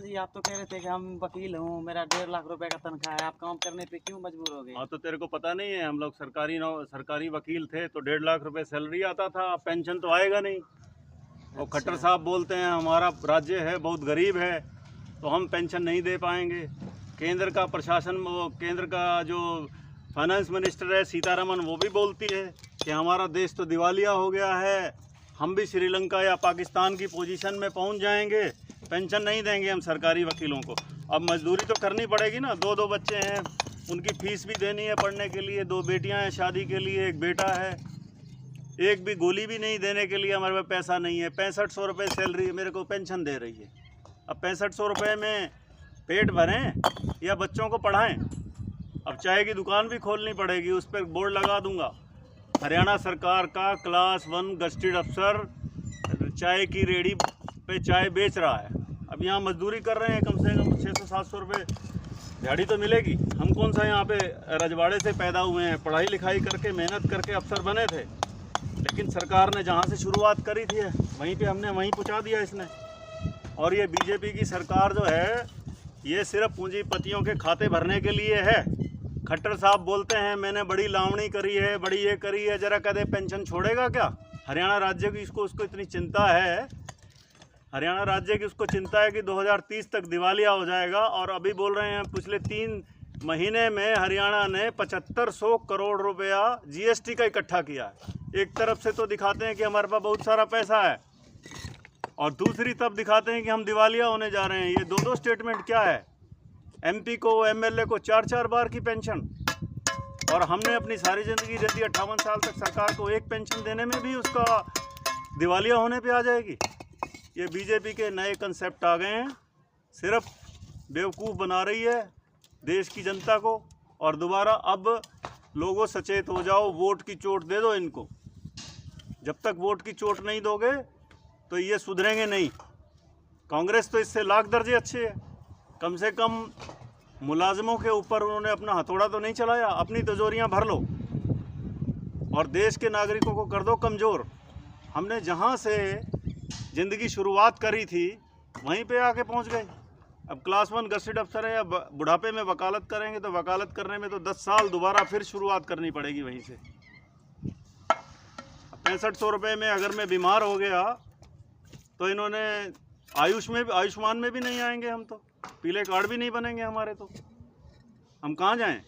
जी, आप तो कह रहे थे कि हम वकील हूँ, मेरा 1.5 लाख रुपए का तनख्वाह है, आप काम करने पे क्यों मजबूर हो गए? हाँ, तो तेरे को पता नहीं है, हम लोग सरकारी वकील थे तो 1.5 लाख रुपए सैलरी आता था। अब पेंशन तो आएगा नहीं। और खट्टर अच्छा। साहब बोलते हैं हमारा राज्य है बहुत गरीब है तो हम पेंशन नहीं दे पाएंगे। केंद्र का प्रशासन, वो केंद्र का जो फाइनेंस मिनिस्टर है सीतारमन, वो भी बोलती है कि हमारा देश तो दिवालिया हो गया है, हम भी श्रीलंका या पाकिस्तान की पोजीशन में पहुंच जाएंगे, पेंशन नहीं देंगे हम सरकारी वकीलों को। अब मजदूरी तो करनी पड़ेगी ना, 2 बच्चे हैं, उनकी फीस भी देनी है पढ़ने के लिए, 2 बेटियां हैं शादी के लिए, एक बेटा है, एक भी गोली भी नहीं देने के लिए हमारे पास पैसा नहीं है। 6500 रुपये सैलरी मेरे को पेंशन दे रही है। अब 6500 रुपये में पेट भरें या बच्चों को पढ़ाएं? अब चाय की दुकान भी खोलनी पड़ेगी, उस पर बोर्ड लगा दूंगा, हरियाणा सरकार का क्लास 1 गस्टेड अफसर चाय की रेडी पे चाय बेच रहा है। अब यहाँ मजदूरी कर रहे हैं, कम से कम 600-700 रुपये दिहाड़ी तो मिलेगी। हम कौन सा यहाँ पे रजवाड़े से पैदा हुए हैं, पढ़ाई लिखाई करके मेहनत करके अफसर बने थे, लेकिन सरकार ने जहाँ से शुरुआत करी थी वहीं पे हमने वहीं पहुँचा दिया इसने। और ये बीजेपी की सरकार जो है ये सिर्फ पूंजीपतियों के खाते भरने के लिए है। खट्टर साहब बोलते हैं मैंने बड़ी लावणी करी है, बड़ी ये करी है, जरा कदे पेंशन छोड़ेगा क्या? हरियाणा राज्य की उसको इतनी चिंता है, हरियाणा राज्य की उसको चिंता है कि 2030 तक दिवालिया हो जाएगा। और अभी बोल रहे हैं पिछले 3 महीने में हरियाणा ने 7500 करोड़ रुपया जीएसटी का इकट्ठा किया है। एक तरफ से तो दिखाते हैं कि हमारे पास बहुत सारा पैसा है और दूसरी तरफ दिखाते हैं कि हम दिवालिया होने जा रहे हैं। ये 2 स्टेटमेंट क्या है? एमपी को, एमएलए को 4-4 बार की पेंशन, और हमने अपनी सारी ज़िंदगी दे दी 58 साल तक सरकार को, एक पेंशन देने में भी उसका दिवालिया होने पे आ जाएगी। ये बीजेपी के नए कंसेप्ट आ गए हैं, सिर्फ बेवकूफ़ बना रही है देश की जनता को। और दोबारा अब लोगों सचेत हो जाओ, वोट की चोट दे दो इनको। जब तक वोट की चोट नहीं दोगे तो ये सुधरेंगे नहीं। कांग्रेस तो इससे लाख दर्जे अच्छे है, कम से कम मुलाजिमों के ऊपर उन्होंने अपना हथौड़ा तो नहीं चलाया। अपनी तिजोरियां भर लो और देश के नागरिकों को कर दो कमज़ोर। हमने जहां से ज़िंदगी शुरुआत करी थी वहीं पे आके पहुंच गए। अब क्लास 1 गस्टेड अफसर है, या बुढ़ापे में वकालत करेंगे तो वकालत करने में तो 10 साल दोबारा फिर शुरुआत करनी पड़ेगी वहीं से। 6500 रुपये में अगर मैं बीमार हो गया तो इन्होंने आयुष्मान में भी नहीं आएंगे हम तो, पीले कार्ड भी नहीं बनेंगे हमारे, तो हम कहाँ जाएं?